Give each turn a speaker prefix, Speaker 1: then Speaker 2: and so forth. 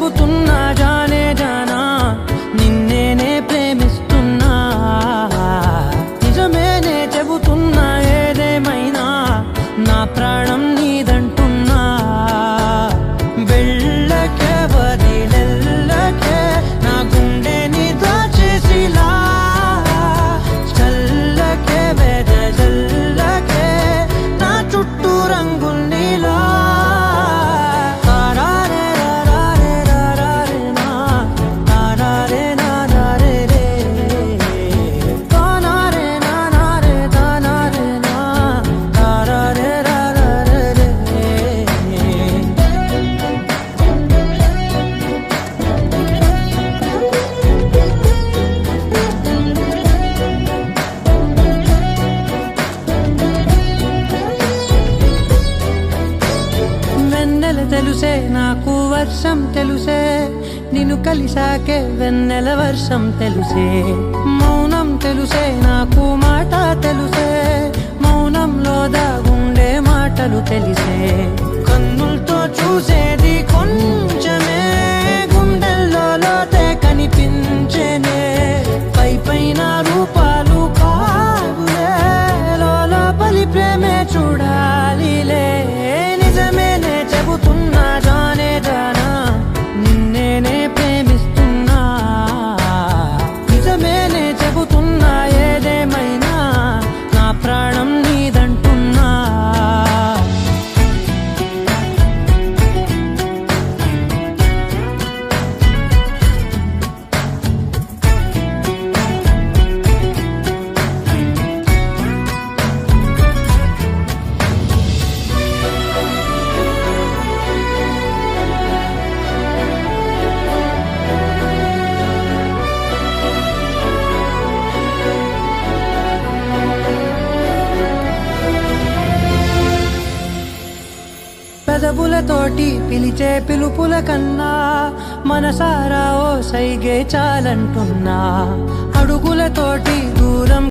Speaker 1: చెబుతున్నా జానే జానా నిన్నేనే ప్రేమిస్తున్నా నిజమేనే చెబుతున్నా ఏదేమైనా నా ప్రాణం నీదంటున్నా వెళ్ళకే వదిలెళ్ళకే నా గుండెని దాచేసిలా చల్లకే వెదజల్లకే నా చుట్టూ రంగుల్నిలా తెలుసే నాకు వర్షం తెలుసే నిన్ను కలిసాకే వెన్నెల వర్షం తెలుసే మౌనం తెలుసే నాకు మాట తెలుసే మౌనంలో దాగుండే మాటలు తెలిసే కన్నులతో చూసేది కొంచెమే గుండెల్లో లోతే కనిపించేనే పై పైన రూపాలు కాదులే లోపలి ప్రేమే చూడాలిలే నిజమేనే చెబుతున్నా జానే జానా నిన్నేనే ప్రేమిస్తున్నా నిజమేనే చెబుతున్నా ఏదేమైనా నా ప్రాణం నీదంటున్నా పెదవులతోటి పిలిచే పిలుపుల కన్నా మనసారా ఓ సైగే చాలంటున్నా అడుగులతోటి దూరం